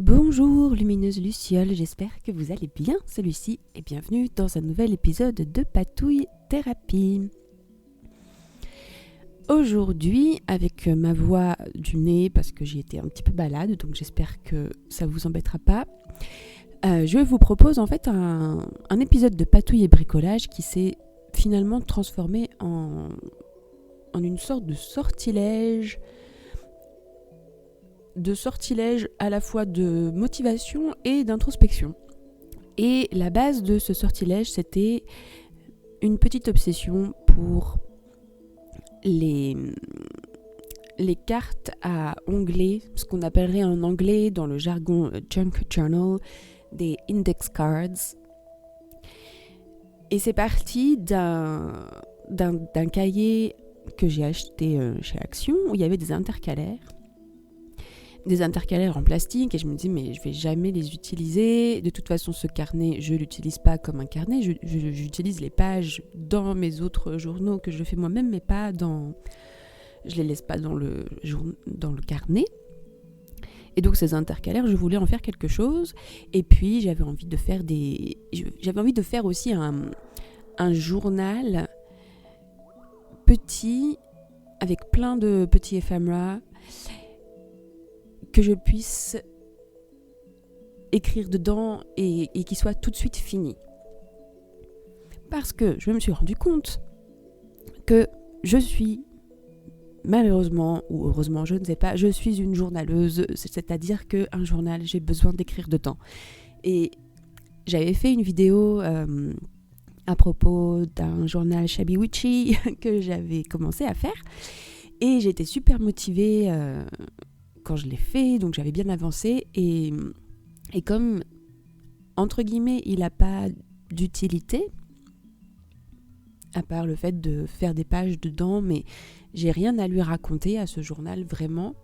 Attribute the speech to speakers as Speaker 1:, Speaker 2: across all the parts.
Speaker 1: Bonjour lumineuse Luciole, j'espère que vous allez bien celui-ci et bienvenue dans un nouvel épisode de Patouille Thérapie. Aujourd'hui, avec ma voix du nez, parce que j'ai été un petit peu malade, donc j'espère que ça vous embêtera pas, je vous propose en fait un épisode de Patouille et bricolage qui s'est finalement transformé en une sorte de sortilège à la fois de motivation et d'introspection. Et la base de ce sortilège, c'était une petite obsession pour les cartes à onglets, ce qu'on appellerait en anglais dans le jargon junk journal, des index cards. Et c'est parti d'un cahier que j'ai acheté chez Action, où il y avait des intercalaires en plastique, et je me dis mais je vais jamais les utiliser. De toute façon, ce carnet, je l'utilise pas comme un carnet, j'utilise les pages dans mes autres journaux que je fais moi-même, mais je les laisse pas dans le carnet. Et donc ces intercalaires, je voulais en faire quelque chose, et puis j'avais envie de faire aussi un journal petit avec plein de petits éphémères que je puisse écrire dedans et qui soit tout de suite fini. Parce que je me suis rendu compte que je suis, malheureusement ou heureusement, je ne sais pas, je suis une journaleuse, c'est-à-dire qu'un journal, j'ai besoin d'écrire dedans. Et j'avais fait une vidéo à propos d'un journal Shabby Witchy que j'avais commencé à faire, et j'étais super motivée quand je l'ai fait, donc j'avais bien avancé, et comme, entre guillemets, il n'a pas d'utilité, à part le fait de faire des pages dedans, mais j'ai rien à lui raconter à ce journal, vraiment.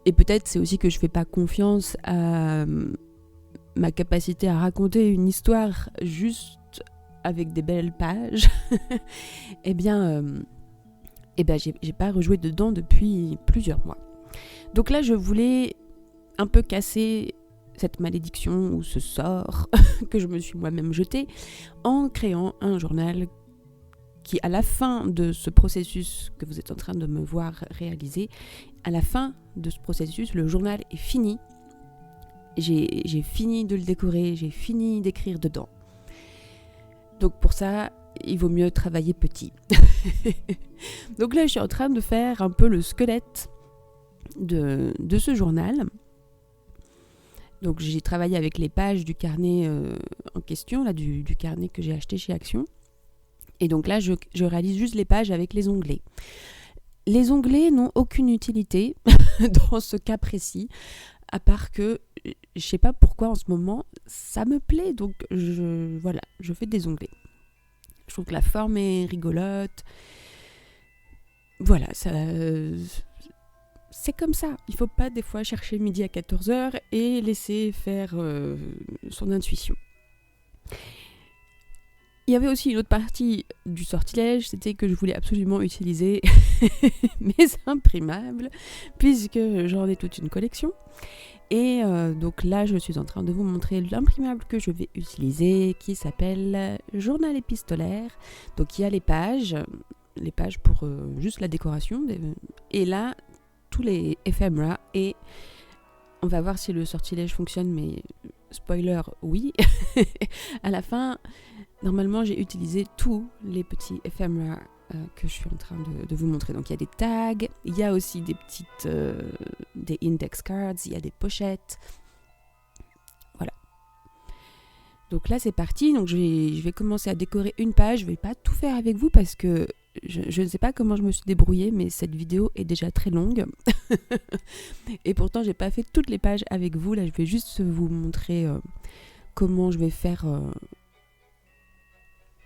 Speaker 1: Et peut-être c'est aussi que je fais pas confiance à ma capacité à raconter une histoire juste avec des belles pages. Eh bien, j'ai pas rejoué dedans depuis plusieurs mois. Donc là, je voulais un peu casser cette malédiction ou ce sort que je me suis moi-même jeté en créant un journal qui, à la fin de ce processus que vous êtes en train de me voir réaliser, à la fin de ce processus, le journal est fini. J'ai fini de le décorer, j'ai fini d'écrire dedans. Donc pour ça, il vaut mieux travailler petit. Donc là, je suis en train de faire un peu le squelette de ce journal. Donc j'ai travaillé avec les pages du carnet en question, là, du carnet que j'ai acheté chez Action. Et donc là, je réalise juste les pages avec les onglets. Les onglets n'ont aucune utilité dans ce cas précis, à part que je sais pas pourquoi en ce moment ça me plaît, donc je fais des onglets. Je trouve que la forme est rigolote. Voilà, ça... c'est comme ça. Il ne faut pas des fois chercher midi à 14h et laisser faire son intuition. Il y avait aussi une autre partie du sortilège, c'était que je voulais absolument utiliser mes imprimables, puisque j'en ai toute une collection. Et donc là, je suis en train de vous montrer l'imprimable que je vais utiliser, qui s'appelle Journal épistolaire. Donc il y a les pages pour juste la décoration, et là, tous les éphémères, et on va voir si le sortilège fonctionne, mais spoiler, oui. À la fin, normalement, j'ai utilisé tous les petits éphémères que je suis en train de vous montrer. Donc il y a des tags, il y a aussi des petites des index cards, il y a des pochettes. Voilà. Donc là c'est parti, donc je vais commencer à décorer une page. Je vais pas tout faire avec vous parce que je ne sais pas comment je me suis débrouillée, mais cette vidéo est déjà très longue. Et pourtant j'ai pas fait toutes les pages avec vous. Là je vais juste vous montrer comment je vais faire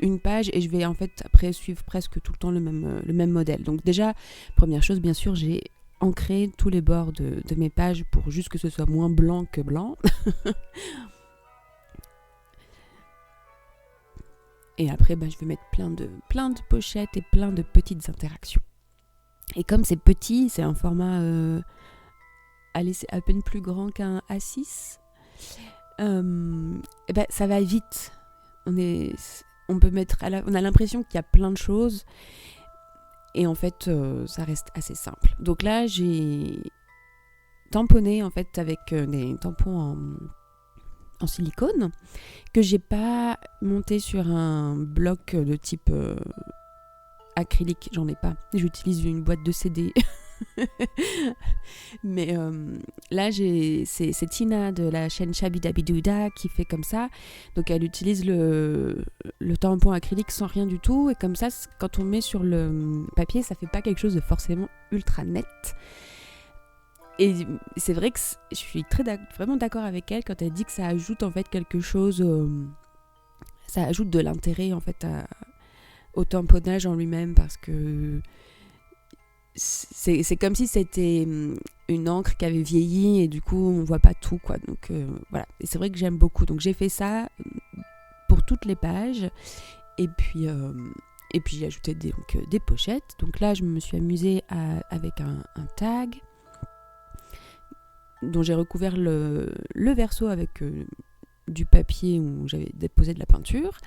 Speaker 1: une page, et je vais en fait après suivre presque tout le temps le même modèle. Donc déjà, première chose, bien sûr, j'ai ancré tous les bords de mes pages pour juste que ce soit moins blanc que blanc. Et après, je vais mettre plein de pochettes et plein de petites interactions. Et comme c'est petit, c'est un format allez, c'est à peine plus grand qu'un A6. Ça va vite. On peut mettre on a l'impression qu'il y a plein de choses et en fait ça reste assez simple. Donc là j'ai tamponné en fait avec des tampons en silicone que j'ai pas monté sur un bloc de type acrylique, j'en ai pas. J'utilise une boîte de CD. Mais là c'est Tina de la chaîne Shabidabidouda qui fait comme ça. Donc elle utilise le tampon acrylique sans rien du tout et comme ça quand on met sur le papier ça fait pas quelque chose de forcément ultra net. Et c'est vrai que je suis vraiment d'accord avec elle quand elle dit que ça ajoute en fait quelque chose, ça ajoute de l'intérêt en fait au tamponnage en lui-même parce que c'est comme si c'était une encre qui avait vieilli et du coup on voit pas tout quoi. Donc voilà, et c'est vrai que j'aime beaucoup. Donc j'ai fait ça pour toutes les pages et puis j'ai ajouté des pochettes. Donc là je me suis amusée avec un tag dont j'ai recouvert le verso avec du papier où j'avais déposé de la peinture.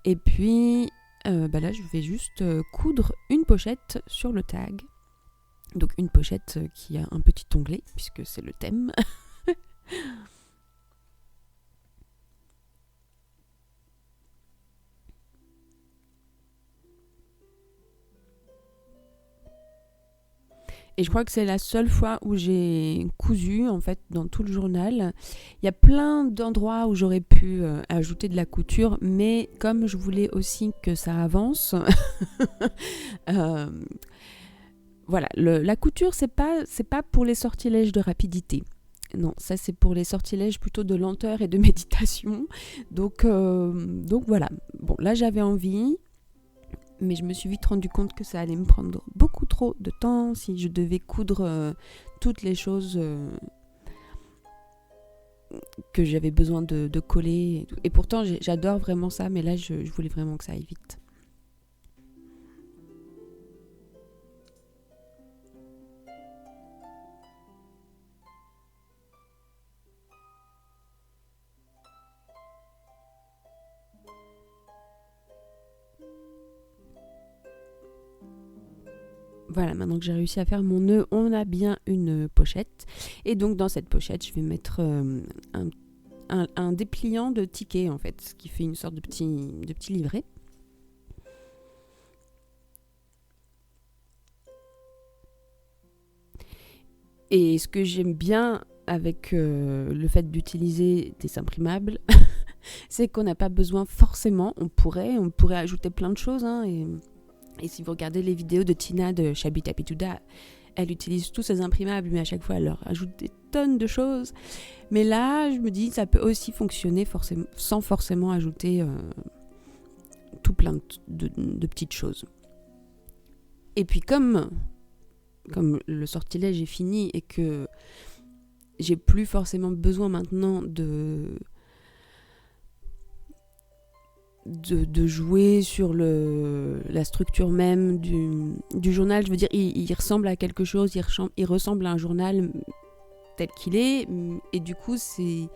Speaker 1: Et puis là je vais juste coudre une pochette sur le tag. Donc une pochette qui a un petit onglet puisque c'est le thème. Et je crois que c'est la seule fois où j'ai cousu, en fait, dans tout le journal. Il y a plein d'endroits où j'aurais pu ajouter de la couture, mais comme je voulais aussi que ça avance, voilà, la couture, c'est pas pour les sortilèges de rapidité. Non, ça c'est pour les sortilèges plutôt de lenteur et de méditation. Donc voilà. Bon, là j'avais envie. Mais je me suis vite rendu compte que ça allait me prendre beaucoup trop de temps si je devais coudre toutes les choses que j'avais besoin de coller. Et pourtant, j'adore vraiment ça, mais là, je voulais vraiment que ça aille vite. Voilà, maintenant que j'ai réussi à faire mon nœud, on a bien une pochette. Et donc dans cette pochette, je vais mettre un dépliant de tickets en fait, ce qui fait une sorte de petit livret. Et ce que j'aime bien avec le fait d'utiliser des imprimables, c'est qu'on n'a pas besoin forcément, on pourrait ajouter plein de choses, hein, et si vous regardez les vidéos de Tina de Shabidabidouda, elle utilise tous ses imprimables, mais à chaque fois elle leur ajoute des tonnes de choses. Mais là, je me dis, ça peut aussi fonctionner sans forcément ajouter tout plein de petites choses. Et puis comme le sortilège est fini et que j'ai plus forcément besoin maintenant de jouer sur la structure même du journal. Je veux dire, il ressemble à quelque chose, il ressemble à un journal tel qu'il est, et du coup, c'est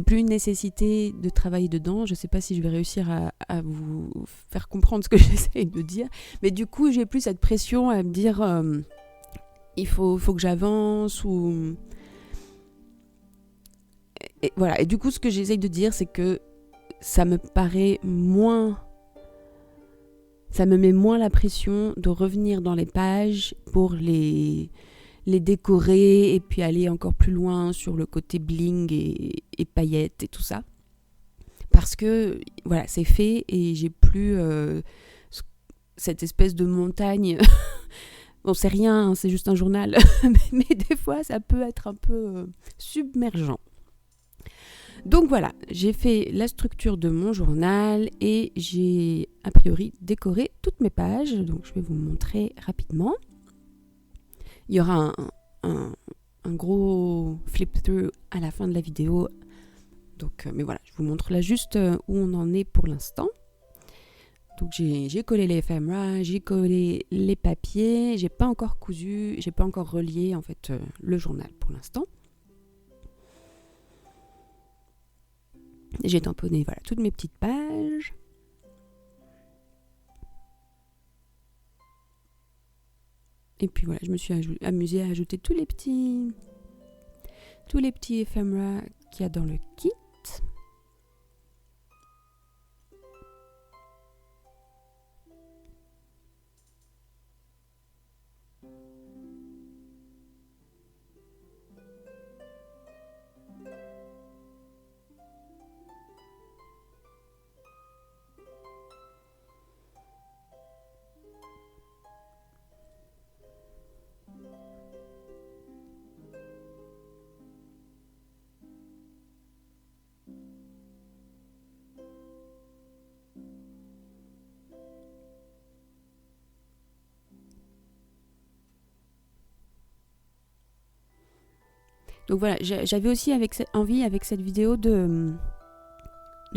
Speaker 1: plus une nécessité de travailler dedans. Je sais pas si je vais réussir à vous faire comprendre ce que j'essaye de dire, mais du coup, j'ai plus cette pression à me dire il faut que j'avance, ou... Et voilà. Et du coup, ce que j'essaye de dire, c'est que ça me met moins la pression de revenir dans les pages pour les décorer et puis aller encore plus loin sur le côté bling et paillettes et tout ça. Parce que voilà, c'est fait et j'ai plus cette espèce de montagne. Bon, c'est rien, hein, c'est juste un journal, mais des fois ça peut être un peu submergent. Donc voilà, j'ai fait la structure de mon journal et j'ai a priori décoré toutes mes pages. Donc je vais vous montrer rapidement. Il y aura un gros flip-through à la fin de la vidéo. Donc, mais voilà, je vous montre là juste où on en est pour l'instant. Donc j'ai collé les ephemera, j'ai collé les papiers, j'ai pas encore cousu, j'ai pas encore relié en fait le journal pour l'instant. J'ai tamponné voilà toutes mes petites pages. Et puis voilà, je me suis amusée à ajouter tous les petits ephemera qu'il y a dans le kit. Donc voilà, j'avais aussi envie avec cette vidéo de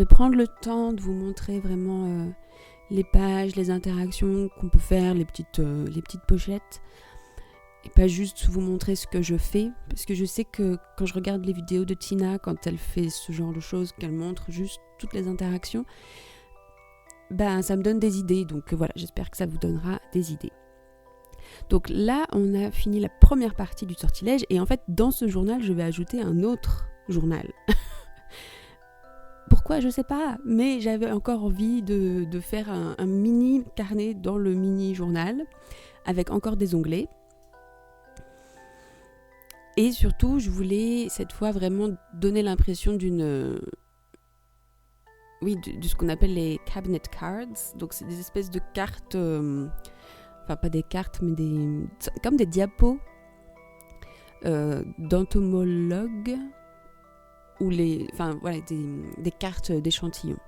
Speaker 1: prendre le temps de vous montrer vraiment les pages, les interactions qu'on peut faire, les petites pochettes. Et pas juste vous montrer ce que je fais. Parce que je sais que quand je regarde les vidéos de Tina, quand elle fait ce genre de choses, qu'elle montre juste toutes les interactions, ben ça me donne des idées. Donc voilà, j'espère que ça vous donnera des idées. Donc là, on a fini la première partie du sortilège et en fait, dans ce journal, je vais ajouter un autre journal. Pourquoi, je sais pas, mais j'avais encore envie de faire un mini carnet dans le mini journal avec encore des onglets. Et surtout, je voulais cette fois vraiment donner l'impression de ce qu'on appelle les cabinet cards. Donc c'est des espèces de cartes... Enfin, pas des cartes, mais comme des diapos d'entomologue ou des cartes d'échantillons.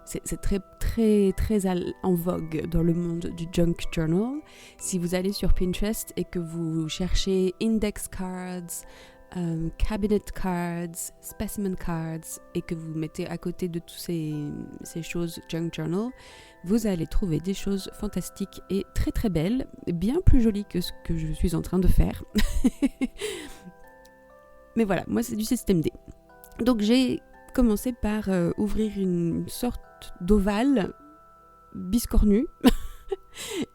Speaker 1: C'est très, très, très en vogue dans le monde du junk journal. Si vous allez sur Pinterest et que vous cherchez index cards, cabinet cards, specimen cards et que vous mettez à côté de toutes ces choses junk journal, vous allez trouver des choses fantastiques et très très belles, bien plus jolies que ce que je suis en train de faire. Mais voilà, moi c'est du système D. Donc j'ai commencé par ouvrir une sorte d'ovale biscornu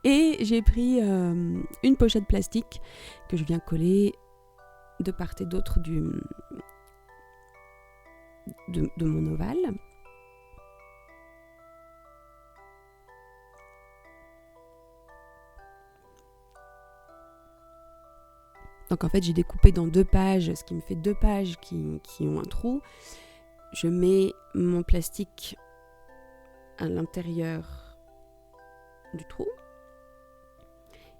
Speaker 1: et j'ai pris une pochette plastique que je viens coller de part et d'autre de mon ovale. Donc en fait j'ai découpé dans 2 pages, ce qui me fait 2 pages qui ont un trou. Je mets mon plastique à l'intérieur du trou.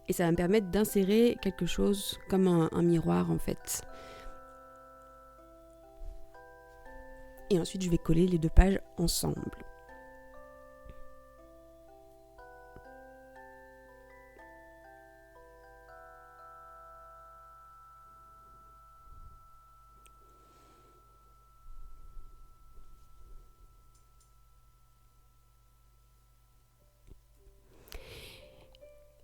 Speaker 1: Et ça va me permettre d'insérer quelque chose comme un miroir en fait. Et ensuite je vais coller les 2 pages ensemble.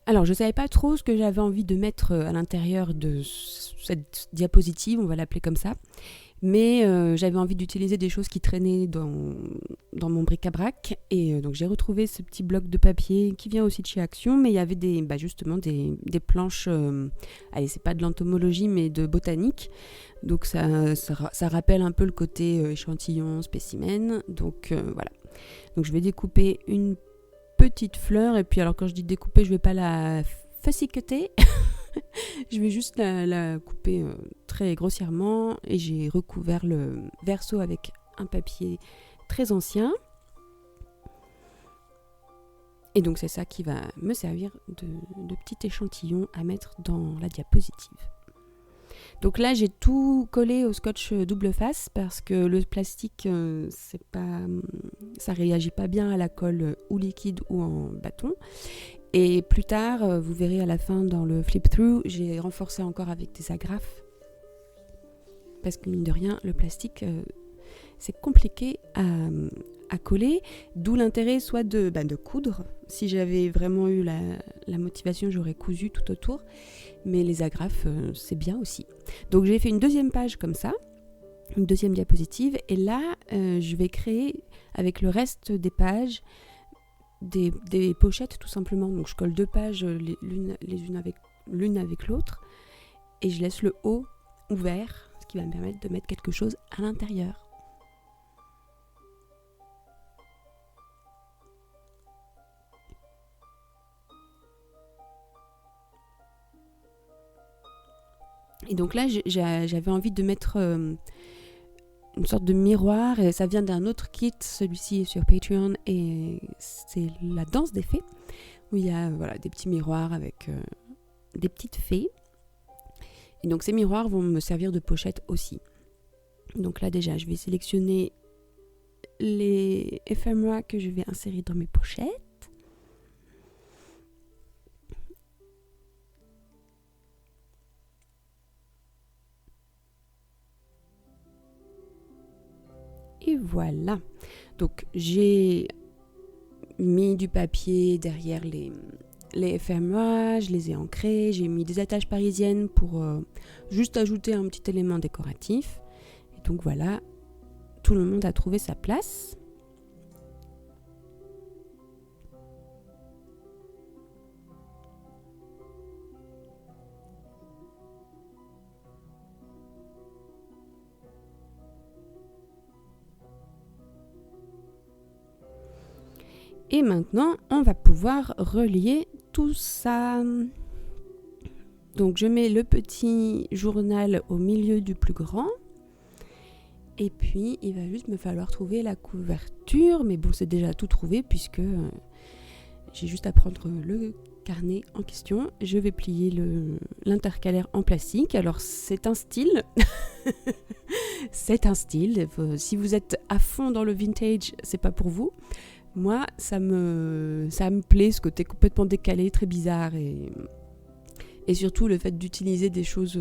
Speaker 1: Alors, je ne savais pas trop ce que j'avais envie de mettre à l'intérieur de cette diapositive, on va l'appeler comme ça. Mais j'avais envie d'utiliser des choses qui traînaient dans mon bric-à-brac. Et donc, j'ai retrouvé ce petit bloc de papier qui vient aussi de chez Action. Mais il y avait justement des planches, allez, c'est pas de l'entomologie, mais de botanique. Donc, ça rappelle un peu le côté échantillon, spécimen. Donc, voilà. Donc, je vais découper une petite fleur, et puis alors quand je dis découper, je vais pas la fascicuter, je vais juste la couper très grossièrement, et j'ai recouvert le verso avec un papier très ancien, et donc c'est ça qui va me servir de petit échantillon à mettre dans la diapositive. Donc là, j'ai tout collé au scotch double face parce que le plastique, ça réagit pas bien à la colle ou liquide ou en bâton. Et plus tard, vous verrez à la fin dans le flip-through, j'ai renforcé encore avec des agrafes. Parce que mine de rien, le plastique, c'est compliqué à coller, d'où l'intérêt soit de coudre. Si j'avais vraiment eu la motivation, j'aurais cousu tout autour, mais les agrafes, c'est bien aussi. Donc j'ai fait une deuxième page comme ça, une deuxième diapositive, et là, je vais créer avec le reste des pages des pochettes tout simplement. Donc je colle 2 pages l'une avec l'autre, et je laisse le haut ouvert, ce qui va me permettre de mettre quelque chose à l'intérieur. Et donc là, j'avais envie de mettre une sorte de miroir, et ça vient d'un autre kit, celui-ci est sur Patreon, et c'est la danse des fées, où il y a des petits miroirs avec des petites fées. Et donc ces miroirs vont me servir de pochette aussi. Donc là déjà, je vais sélectionner les éphémères que je vais insérer dans mes pochettes. Et voilà. Donc j'ai mis du papier derrière les éphémères, je les ai ancrés, j'ai mis des attaches parisiennes pour juste ajouter un petit élément décoratif. Et donc voilà, tout le monde a trouvé sa place. Et maintenant, on va pouvoir relier tout ça. Donc je mets le petit journal au milieu du plus grand. Et puis, il va juste me falloir trouver la couverture. Mais bon, c'est déjà tout trouvé puisque j'ai juste à prendre le carnet en question. Je vais plier l'intercalaire en plastique. Alors, c'est un style. C'est un style. Si vous êtes à fond dans le vintage, c'est pas pour vous. Moi, ça me plaît, ce côté complètement décalé, très bizarre, et surtout le fait d'utiliser des choses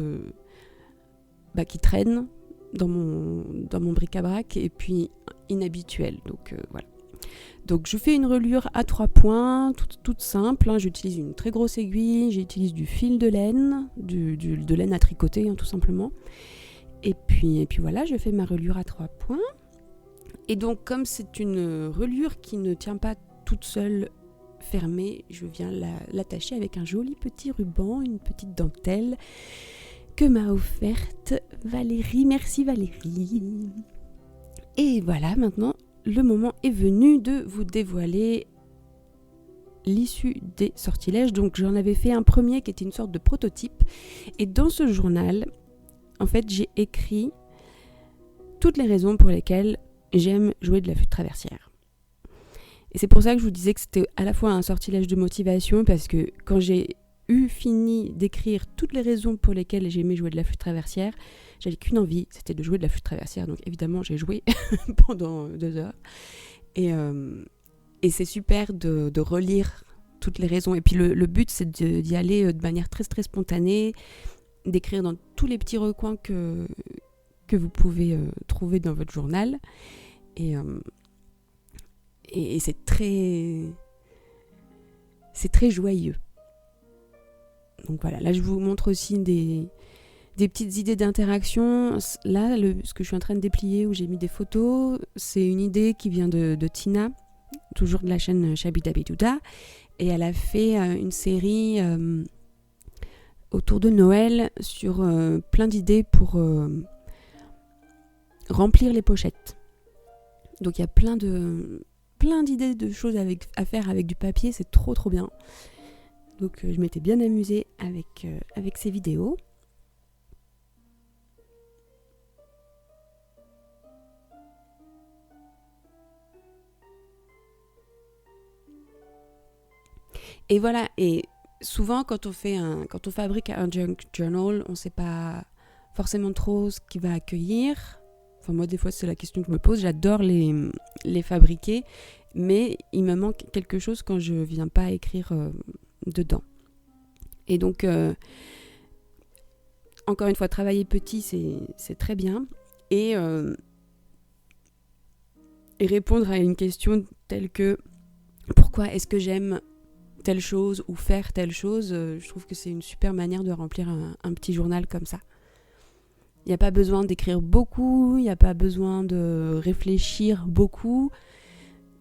Speaker 1: qui traînent dans mon bric-à-brac et puis inhabituelles. Donc voilà. Donc je fais une reliure à 3 points, toute simple. Hein. J'utilise une très grosse aiguille, j'utilise du fil de laine, de laine à tricoter, hein, tout simplement. Et puis voilà, je fais ma reliure à 3 points. Et donc, comme c'est une reliure qui ne tient pas toute seule fermée, je viens l'attacher avec un joli petit ruban, une petite dentelle que m'a offerte Valérie. Merci Valérie. Et voilà, maintenant, le moment est venu de vous dévoiler l'issue des sortilèges. Donc, j'en avais fait un premier qui était une sorte de prototype. Et dans ce journal, en fait, j'ai écrit toutes les raisons pour lesquelles j'aime jouer de la flûte traversière. Et c'est pour ça que je vous disais que c'était à la fois un sortilège de motivation, parce que quand j'ai fini d'écrire toutes les raisons pour lesquelles j'aimais jouer de la flûte traversière, j'avais qu'une envie, c'était de jouer de la flûte traversière. Donc évidemment, j'ai joué pendant 2 heures. Et c'est super de relire toutes les raisons. Et puis le but, c'est d'y aller de manière très très spontanée, d'écrire dans tous les petits recoins que vous pouvez trouver dans votre journal. Et c'est très joyeux. Donc voilà, là je vous montre aussi des petites idées d'interaction. Là, ce que je suis en train de déplier, où j'ai mis des photos, c'est une idée qui vient de Tina, toujours de la chaîne Shabidabidouda. Et elle a fait une série autour de Noël sur plein d'idées pour remplir les pochettes. Donc il y a plein d'idées de choses à faire avec du papier, c'est trop trop bien. Donc je m'étais bien amusée avec ces vidéos. Et voilà, et souvent quand on fabrique un junk journal, on ne sait pas forcément trop ce qu'il va accueillir. Enfin, moi, des fois, c'est la question que je me pose. J'adore les fabriquer, mais il me manque quelque chose quand je viens pas écrire dedans. Et donc, encore une fois, travailler petit, c'est très bien. Et et répondre à une question telle que pourquoi est-ce que j'aime telle chose ou faire telle chose, je trouve que c'est une super manière de remplir un petit journal comme ça. Il n'y a pas besoin d'écrire beaucoup, il n'y a pas besoin de réfléchir beaucoup,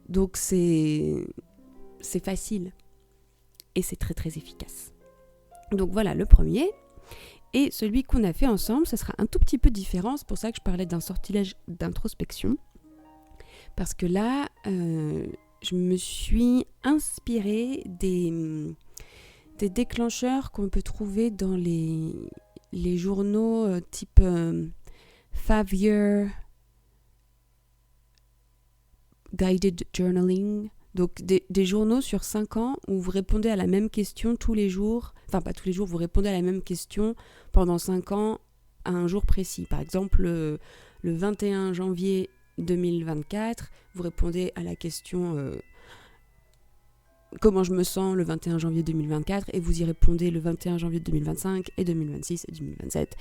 Speaker 1: donc c'est facile et c'est très très efficace. Donc voilà le premier. Et celui qu'on a fait ensemble, ça sera un tout petit peu différent. C'est pour ça que je parlais d'un sortilège d'introspection. Parce que là, je me suis inspirée des déclencheurs qu'on peut trouver dans les journaux type 5-year guided journaling. Donc des journaux sur 5 ans où vous répondez à la même question tous les jours. Enfin, pas tous les jours, vous répondez à la même question pendant 5 ans à un jour précis. Par exemple, le 21 janvier 2024, vous répondez à la question comment je me sens le 21 janvier 2024 et vous y répondez le 21 janvier 2025 et 2026 et 2027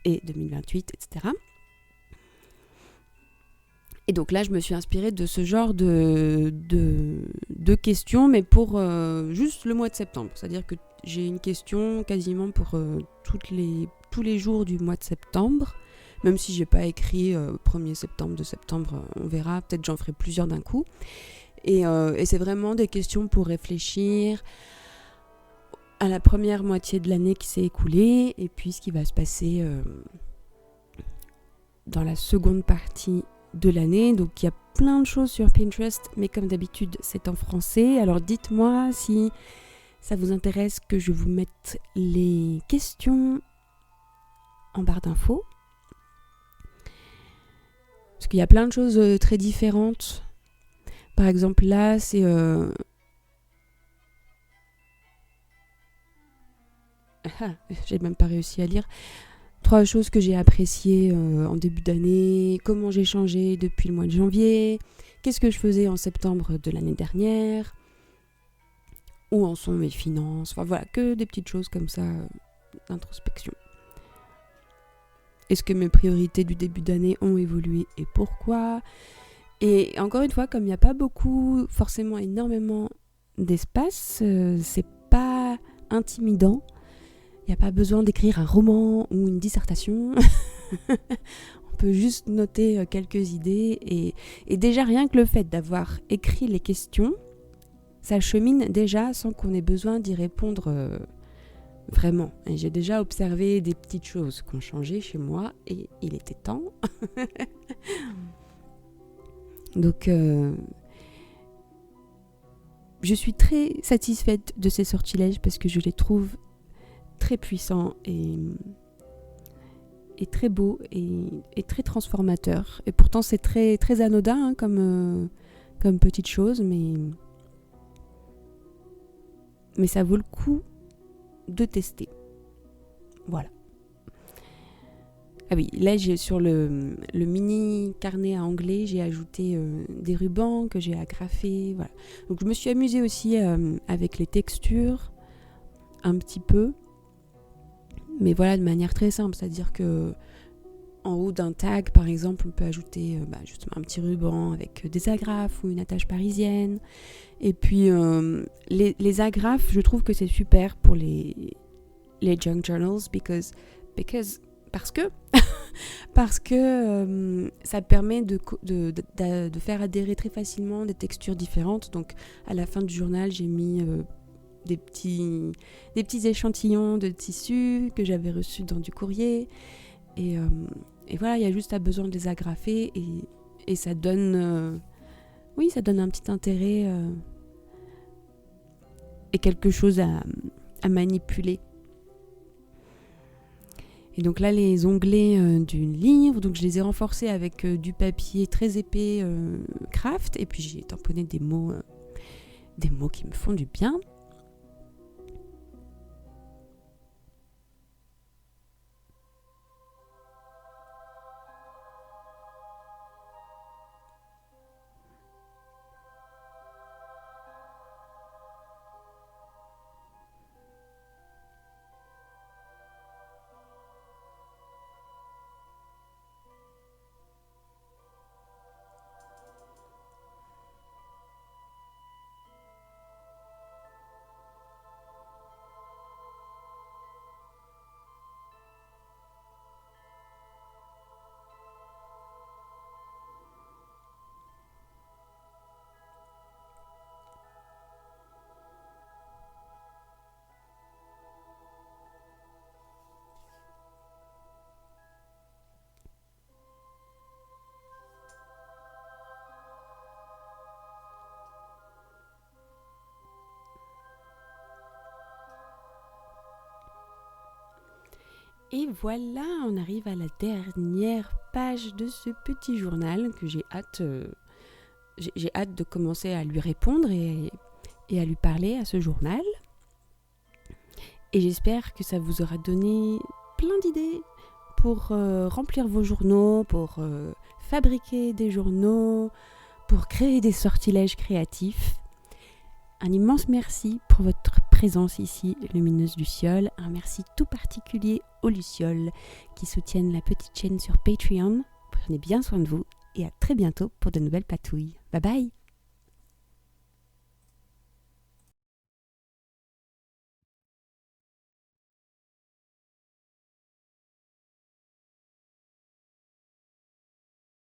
Speaker 1: et 2028, etc. Et donc là, je me suis inspirée de ce genre de questions, mais pour juste le mois de septembre. C'est-à-dire que j'ai une question quasiment pour tous les jours du mois de septembre, même si j'ai pas écrit 1er septembre, 2 septembre, on verra. Peut-être j'en ferai plusieurs d'un coup. Et c'est vraiment des questions pour réfléchir à la première moitié de l'année qui s'est écoulée, et puis ce qui va se passer dans la seconde partie de l'année. Donc il y a plein de choses sur Pinterest, mais comme d'habitude c'est en français. Alors dites-moi si ça vous intéresse que je vous mette les questions en barre d'infos, parce qu'il y a plein de choses très différentes. Par exemple là c'est j'ai même pas réussi à lire. 3 choses que j'ai appréciées en début d'année, comment j'ai changé depuis le mois de janvier, qu'est-ce que je faisais en septembre de l'année dernière, où en sont mes finances, enfin voilà, que des petites choses comme ça d'introspection. Est-ce que mes priorités du début d'année ont évolué et pourquoi ? Et encore une fois, comme il n'y a pas forcément énormément d'espace, c'est pas intimidant. Il n'y a pas besoin d'écrire un roman ou une dissertation. On peut juste noter quelques idées. Et déjà, rien que le fait d'avoir écrit les questions, ça chemine déjà sans qu'on ait besoin d'y répondre vraiment. Et j'ai déjà observé des petites choses qui ont changé chez moi et il était temps. Donc, je suis très satisfaite de ces sortilèges parce que je les trouve très puissant et très beau et très transformateur. Et pourtant c'est très, très anodin hein, comme petite chose, mais ça vaut le coup de tester. Voilà. Ah oui, là sur le mini carnet à onglet, j'ai ajouté des rubans que j'ai agrafés. Voilà. Donc je me suis amusée aussi avec les textures un petit peu. Mais voilà, de manière très simple, c'est-à-dire que en haut d'un tag, par exemple, on peut ajouter justement un petit ruban avec des agrafes ou une attache parisienne. Et puis, les agrafes, je trouve que c'est super pour les junk journals parce que ça permet de faire adhérer très facilement des textures différentes. Donc, à la fin du journal, j'ai mis des petits échantillons de tissu que j'avais reçus dans du courrier et voilà, il y a juste besoin de les agrafer et ça donne ça donne un petit intérêt et quelque chose à manipuler. Et donc là, les onglets du livre, donc je les ai renforcés avec du papier très épais craft, et puis j'ai tamponné des mots qui me font du bien. Et voilà, on arrive à la dernière page de ce petit journal que j'ai hâte de commencer à lui répondre et à lui parler à ce journal. Et j'espère que ça vous aura donné plein d'idées pour remplir vos journaux, pour fabriquer des journaux, pour créer des sortilèges créatifs. Un immense merci pour votre présence ici, Lumineuse Luciole. Un merci tout particulier aux Lucioles qui soutiennent la petite chaîne sur Patreon. Prenez bien soin de vous et à très bientôt pour de nouvelles patouilles. Bye bye!